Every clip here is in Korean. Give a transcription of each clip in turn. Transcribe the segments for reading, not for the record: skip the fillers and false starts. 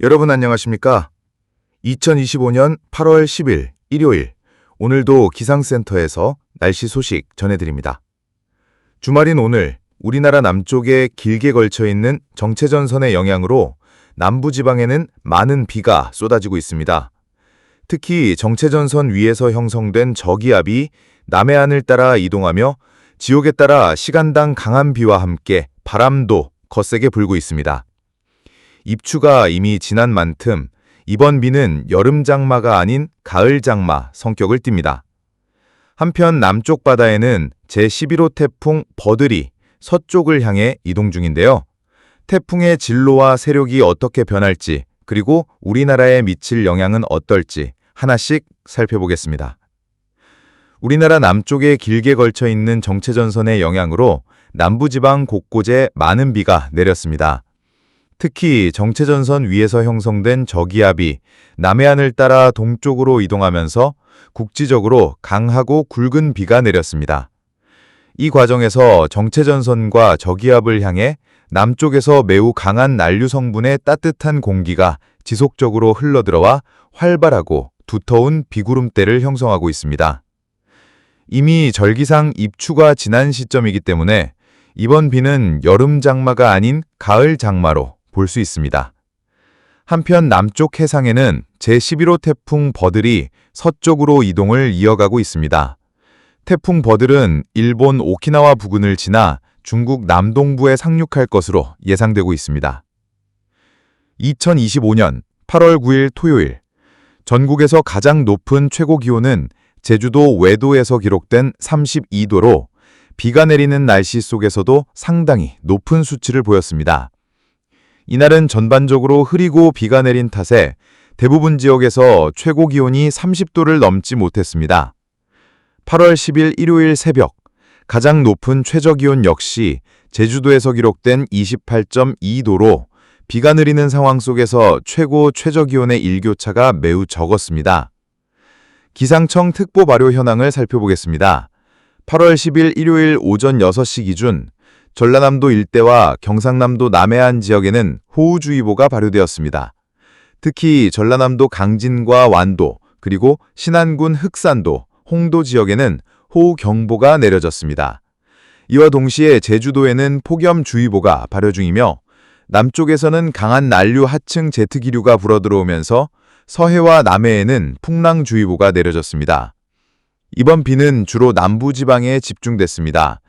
여러분 안녕하십니까? 2025년 8월 10일 일요일, 오늘도 기상센터에서 날씨 소식 전해드립니다. 주말인 오늘, 우리나라 남쪽에 길게 걸쳐 있는 정체전선의 영향으로 남부지방에는 많은 비가 쏟아지고 있습니다. 특히 정체전선 위에서 형성된 저기압이 남해안을 따라 이동하며 지역에 따라 시간당 강한 비와 함께 바람도 거세게 불고 있습니다. 입추가 이미 지난 만큼 이번 비는 여름 장마가 아닌 가을 장마 성격을 띱니다. 한편 남쪽 바다에는 제11호 태풍 버들이 서쪽을 향해 이동 중인데요. 태풍의 진로와 세력이 어떻게 변할지, 그리고 우리나라에 미칠 영향은 어떨지 하나씩 살펴보겠습니다. 우리나라 남쪽에 길게 걸쳐 있는 정체전선의 영향으로 남부지방 곳곳에 많은 비가 내렸습니다. 특히 정체전선 위에서 형성된 저기압이 남해안을 따라 동쪽으로 이동하면서 국지적으로 강하고 굵은 비가 내렸습니다. 이 과정에서 정체전선과 저기압을 향해 남쪽에서 매우 강한 난류 성분의 따뜻한 공기가 지속적으로 흘러들어와 활발하고 두터운 비구름대를 형성하고 있습니다. 이미 절기상 입추가 지난 시점이기 때문에 이번 비는 여름 장마가 아닌 가을 장마로 볼 수 있습니다. 한편 남쪽 해상에는 제11호 태풍 버들이 서쪽으로 이동을 이어가고 있습니다. 태풍 버들은 일본 오키나와 부근을 지나 중국 남동부에 상륙할 것으로 예상되고 있습니다. 2025년 8월 9일 토요일, 전국에서 가장 높은 최고 기온은 제주도 외도에서 기록된 32도로 비가 내리는 날씨 속에서도 상당히 높은 수치를 보였습니다. 이날은 전반적으로 흐리고 비가 내린 탓에 대부분 지역에서 최고 기온이 30도를 넘지 못했습니다. 8월 10일 일요일 새벽, 가장 높은 최저기온 역시 제주도에서 기록된 28.2도로 비가 내리는 상황 속에서 최저기온의 일교차가 매우 적었습니다. 기상청 특보 발효 현황을 살펴보겠습니다. 8월 10일 일요일 오전 6시 기준 전라남도 일대와 경상남도 남해안 지역에는 호우주의보가 발효되었습니다. 특히 전라남도 강진과 완도, 그리고 신안군 흑산도, 홍도 지역에는 호우경보가 내려졌습니다. 이와 동시에 제주도에는 폭염주의보가 발효 중이며 남쪽에서는 강한 난류 하층 제트기류가 불어들어오면서 서해와 남해에는 풍랑주의보가 내려졌습니다. 이번 비는 주로 남부지방에 집중됐습니다.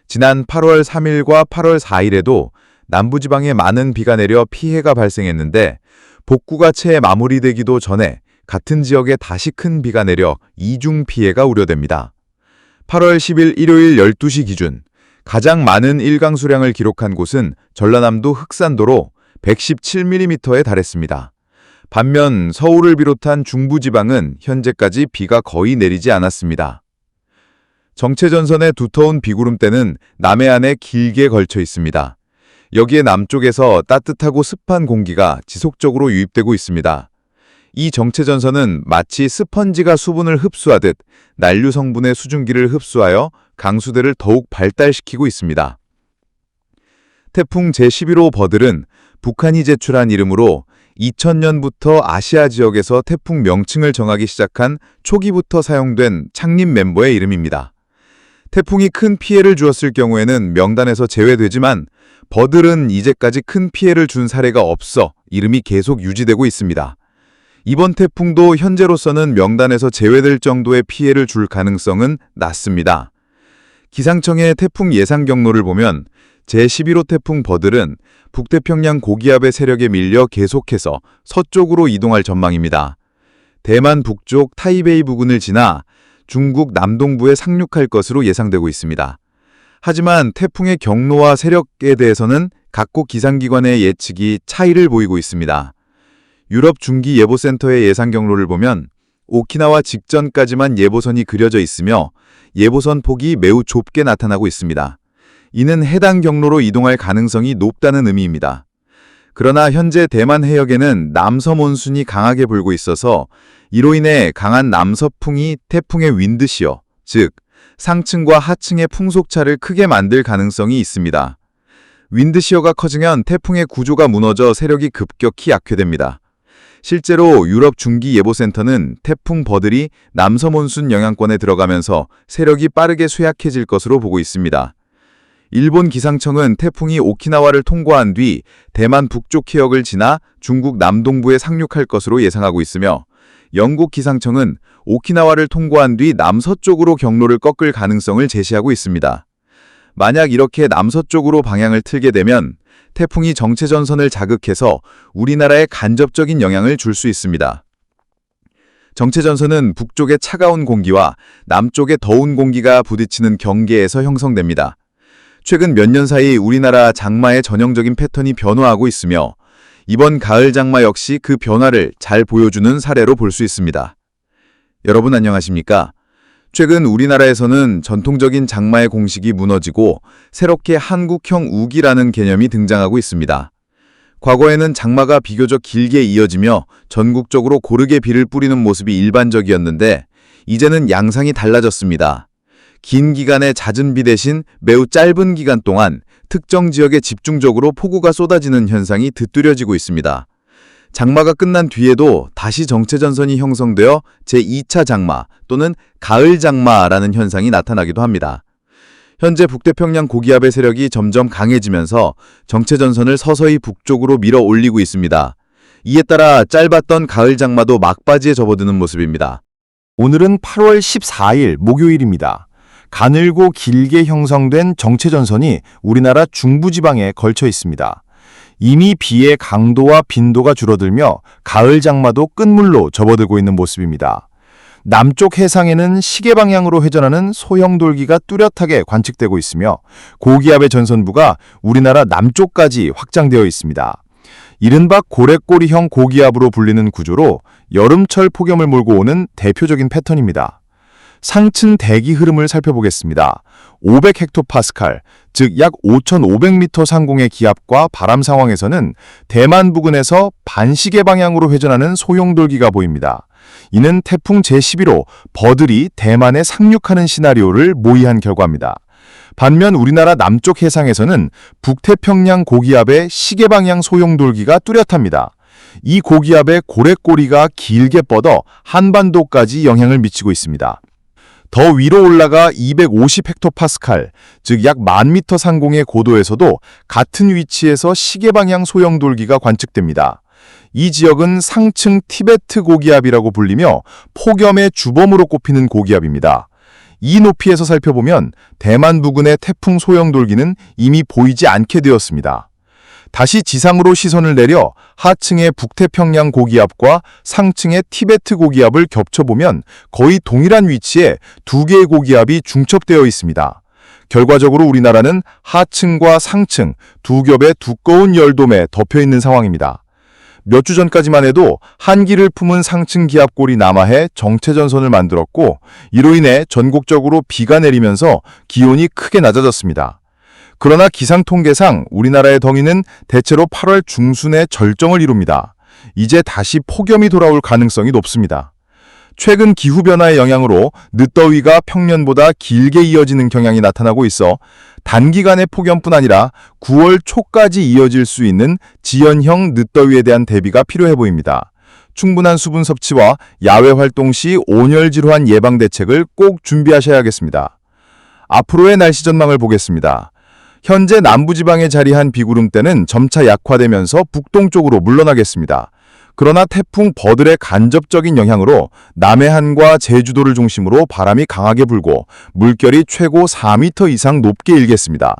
지난 8월 3일과 8월 4일에도 남부지방에 많은 비가 내려 피해가 발생했는데 복구가 채 마무리되기도 전에 같은 지역에 다시 큰 비가 내려 이중 피해가 우려됩니다. 8월 10일 일요일 12시 기준 가장 많은 일강수량을 기록한 곳은 전라남도 흑산도로 117mm에 달했습니다. 반면 서울을 비롯한 중부지방은 현재까지 비가 거의 내리지 않았습니다. 정체전선의 두터운 비구름대는 남해안에 길게 걸쳐 있습니다. 여기에 남쪽에서 따뜻하고 습한 공기가 지속적으로 유입되고 있습니다. 이 정체전선은 마치 스펀지가 수분을 흡수하듯 난류 성분의 수증기를 흡수하여 강수대를 더욱 발달시키고 있습니다. 태풍 제11호 버들은 북한이 제출한 이름으로 2000년부터 아시아 지역에서 태풍 명칭을 정하기 시작한 초기부터 사용된 창립 멤버의 이름입니다. 태풍이 큰 피해를 주었을 경우에는 명단에서 제외되지만 버들은 이제까지 큰 피해를 준 사례가 없어 이름이 계속 유지되고 있습니다. 이번 태풍도 현재로서는 명단에서 제외될 정도의 피해를 줄 가능성은 낮습니다. 기상청의 태풍 예상 경로를 보면 제11호 태풍 버들은 북태평양 고기압의 세력에 밀려 계속해서 서쪽으로 이동할 전망입니다. 대만 북쪽 타이베이 부근을 지나 중국 남동부에 상륙할 것으로 예상되고 있습니다. 하지만 태풍의 경로와 세력에 대해서는 각국 기상기관의 예측이 차이를 보이고 있습니다. 유럽 중기예보센터의 예상 경로를 보면 오키나와 직전까지만 예보선이 그려져 있으며 예보선 폭이 매우 좁게 나타나고 있습니다. 이는 해당 경로로 이동할 가능성이 높다는 의미입니다. 그러나 현재 대만 해역에는 남서몬순이 강하게 불고 있어서 이로 인해 강한 남서풍이 태풍의 윈드시어, 즉 상층과 하층의 풍속차를 크게 만들 가능성이 있습니다. 윈드시어가 커지면 태풍의 구조가 무너져 세력이 급격히 약화됩니다. 실제로 유럽 중기예보센터는 태풍 버들이 남서몬순 영향권에 들어가면서 세력이 빠르게 쇠약해질 것으로 보고 있습니다. 일본 기상청은 태풍이 오키나와를 통과한 뒤 대만 북쪽 해역을 지나 중국 남동부에 상륙할 것으로 예상하고 있으며, 영국 기상청은 오키나와를 통과한 뒤 남서쪽으로 경로를 꺾을 가능성을 제시하고 있습니다. 만약 이렇게 남서쪽으로 방향을 틀게 되면 태풍이 정체전선을 자극해서 우리나라에 간접적인 영향을 줄 수 있습니다. 정체전선은 북쪽의 차가운 공기와 남쪽의 더운 공기가 부딪히는 경계에서 형성됩니다. 최근 몇 년 사이 우리나라 장마의 전형적인 패턴이 변화하고 있으며, 이번 가을 장마 역시 그 변화를 잘 보여주는 사례로 볼 수 있습니다. 여러분 안녕하십니까? 최근 우리나라에서는 전통적인 장마의 공식이 무너지고 새롭게 한국형 우기라는 개념이 등장하고 있습니다. 과거에는 장마가 비교적 길게 이어지며 전국적으로 고르게 비를 뿌리는 모습이 일반적이었는데, 이제는 양상이 달라졌습니다. 긴 기간의 잦은 비 대신 매우 짧은 기간 동안 특정 지역에 집중적으로 폭우가 쏟아지는 현상이 드뚜려지고 있습니다. 장마가 끝난 뒤에도 다시 정체전선이 형성되어 제2차 장마 또는 가을 장마라는 현상이 나타나기도 합니다. 현재 북태평양 고기압의 세력이 점점 강해지면서 정체전선을 서서히 북쪽으로 밀어 올리고 있습니다. 이에 따라 짧았던 가을 장마도 막바지에 접어드는 모습입니다. 오늘은 8월 14일 목요일입니다. 가늘고 길게 형성된 정체전선이 우리나라 중부지방에 걸쳐 있습니다. 이미 비의 강도와 빈도가 줄어들며 가을 장마도 끝물로 접어들고 있는 모습입니다. 남쪽 해상에는 시계 방향으로 회전하는 소형 돌기가 뚜렷하게 관측되고 있으며, 고기압의 전선부가 우리나라 남쪽까지 확장되어 있습니다. 이른바 고래꼬리형 고기압으로 불리는 구조로 여름철 폭염을 몰고 오는 대표적인 패턴입니다. 상층 대기 흐름을 살펴보겠습니다. 500헥토파스칼, 즉 약 5,500m 상공의 기압과 바람 상황에서는 대만 부근에서 반시계 방향으로 회전하는 소용돌기가 보입니다. 이는 태풍 제11호 버들이 대만에 상륙하는 시나리오를 모의한 결과입니다. 반면 우리나라 남쪽 해상에서는 북태평양 고기압의 시계 방향 소용돌기가 뚜렷합니다. 이 고기압의 고래꼬리가 길게 뻗어 한반도까지 영향을 미치고 있습니다. 더 위로 올라가 250헥토파스칼, 즉 약 10,000m 상공의 고도에서도 같은 위치에서 시계 방향 소형 돌기가 관측됩니다. 이 지역은 상층 티베트 고기압이라고 불리며 폭염의 주범으로 꼽히는 고기압입니다. 이 높이에서 살펴보면 대만 부근의 태풍 소형 돌기는 이미 보이지 않게 되었습니다. 다시 지상으로 시선을 내려 하층의 북태평양 고기압과 상층의 티베트 고기압을 겹쳐보면 거의 동일한 위치에 두 개의 고기압이 중첩되어 있습니다. 결과적으로 우리나라는 하층과 상층 두 겹의 두꺼운 열돔에 덮여있는 상황입니다. 몇 주 전까지만 해도 한기를 품은 상층 기압골이 남하해 정체전선을 만들었고, 이로 인해 전국적으로 비가 내리면서 기온이 크게 낮아졌습니다. 그러나 기상통계상 우리나라의 덩이는 대체로 8월 중순에 절정을 이룹니다. 이제 다시 폭염이 돌아올 가능성이 높습니다. 최근 기후변화의 영향으로 늦더위가 평년보다 길게 이어지는 경향이 나타나고 있어 단기간의 폭염뿐 아니라 9월 초까지 이어질 수 있는 지연형 늦더위에 대한 대비가 필요해 보입니다. 충분한 수분 섭취와 야외 활동 시 온열 질환 예방 대책을 꼭 준비하셔야겠습니다. 앞으로의 날씨 전망을 보겠습니다. 현재 남부지방에 자리한 비구름대는 점차 약화되면서 북동쪽으로 물러나겠습니다. 그러나 태풍 버들의 간접적인 영향으로 남해안과 제주도를 중심으로 바람이 강하게 불고 물결이 최고 4m 이상 높게 일겠습니다.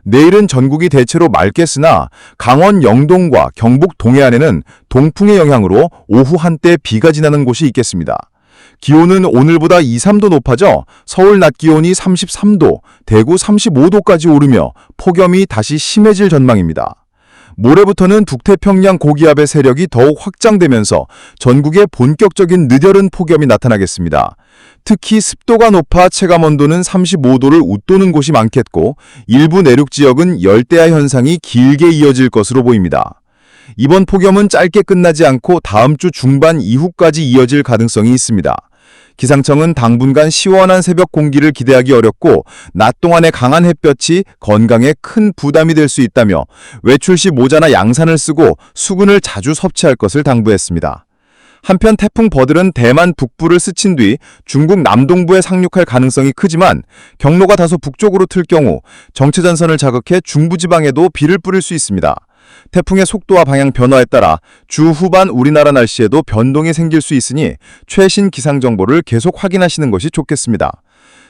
내일은 전국이 대체로 맑겠으나 강원 영동과 경북 동해안에는 동풍의 영향으로 오후 한때 비가 지나는 곳이 있겠습니다. 기온은 오늘보다 2, 3도 높아져 서울 낮 기온이 33도, 대구 35도까지 오르며 폭염이 다시 심해질 전망입니다. 모레부터는 북태평양 고기압의 세력이 더욱 확장되면서 전국에 본격적인 늦여름 폭염이 나타나겠습니다. 특히 습도가 높아 체감온도는 35도를 웃도는 곳이 많겠고, 일부 내륙 지역은 열대야 현상이 길게 이어질 것으로 보입니다. 이번 폭염은 짧게 끝나지 않고 다음 주 중반 이후까지 이어질 가능성이 있습니다. 기상청은 당분간 시원한 새벽 공기를 기대하기 어렵고 낮 동안의 강한 햇볕이 건강에 큰 부담이 될 수 있다며 외출 시 모자나 양산을 쓰고 수분을 자주 섭취할 것을 당부했습니다. 한편 태풍 버들은 대만 북부를 스친 뒤 중국 남동부에 상륙할 가능성이 크지만 경로가 다소 북쪽으로 틀 경우 정체전선을 자극해 중부지방에도 비를 뿌릴 수 있습니다. 태풍의 속도와 방향 변화에 따라 주 후반 우리나라 날씨에도 변동이 생길 수 있으니 최신 기상정보를 계속 확인하시는 것이 좋겠습니다.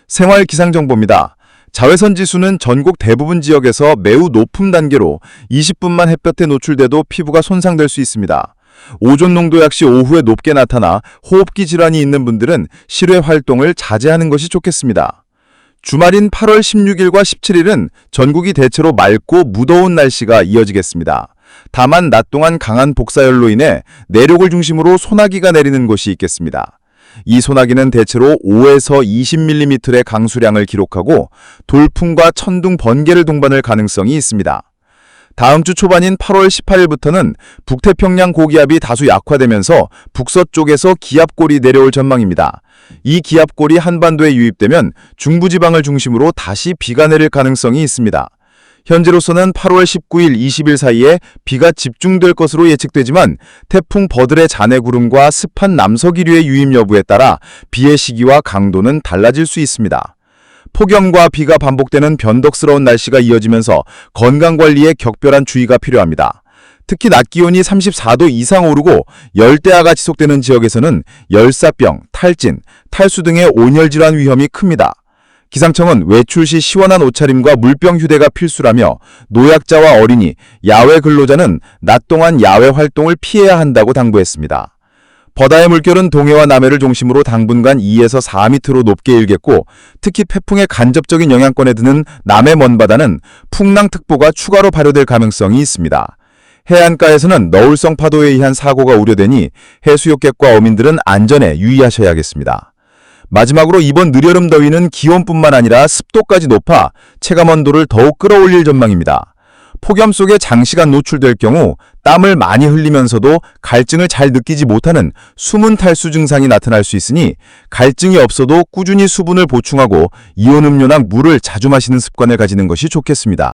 생활 기상정보입니다. 자외선 지수는 전국 대부분 지역에서 매우 높은 단계로 20분만 햇볕에 노출돼도 피부가 손상될 수 있습니다. 오존 농도 역시 오후에 높게 나타나 호흡기 질환이 있는 분들은 실외 활동을 자제하는 것이 좋겠습니다. 주말인 8월 16일과 17일은 전국이 대체로 맑고 무더운 날씨가 이어지겠습니다. 다만 낮 동안 강한 복사열로 인해 내륙을 중심으로 소나기가 내리는 곳이 있겠습니다. 이 소나기는 대체로 5에서 20mm의 강수량을 기록하고 돌풍과 천둥, 번개를 동반할 가능성이 있습니다. 다음 주 초반인 8월 18일부터는 북태평양 고기압이 다소 약화되면서 북서쪽에서 기압골이 내려올 전망입니다. 이 기압골이 한반도에 유입되면 중부지방을 중심으로 다시 비가 내릴 가능성이 있습니다. 현재로서는 8월 19일, 20일 사이에 비가 집중될 것으로 예측되지만 태풍 버들의 잔해구름과 습한 남서기류의 유입 여부에 따라 비의 시기와 강도는 달라질 수 있습니다. 폭염과 비가 반복되는 변덕스러운 날씨가 이어지면서 건강관리에 격별한 주의가 필요합니다. 특히 낮 기온이 34도 이상 오르고 열대야가 지속되는 지역에서는 열사병, 탈진, 탈수 등의 온열질환 위험이 큽니다. 기상청은 외출 시 시원한 옷차림과 물병 휴대가 필수라며 노약자와 어린이, 야외 근로자는 낮 동안 야외 활동을 피해야 한다고 당부했습니다. 바다의 물결은 동해와 남해를 중심으로 당분간 2에서 4m로 높게 일겠고 특히 태풍의 간접적인 영향권에 드는 남해 먼바다는 풍랑특보가 추가로 발효될 가능성이 있습니다. 해안가에서는 너울성 파도에 의한 사고가 우려되니 해수욕객과 어민들은 안전에 유의하셔야겠습니다. 마지막으로 이번 느려름 더위는 기온뿐만 아니라 습도까지 높아 체감온도를 더욱 끌어올릴 전망입니다. 폭염 속에 장시간 노출될 경우 땀을 많이 흘리면서도 갈증을 잘 느끼지 못하는 수분 탈수 증상이 나타날 수 있으니 갈증이 없어도 꾸준히 수분을 보충하고 이온 음료나 물을 자주 마시는 습관을 가지는 것이 좋겠습니다.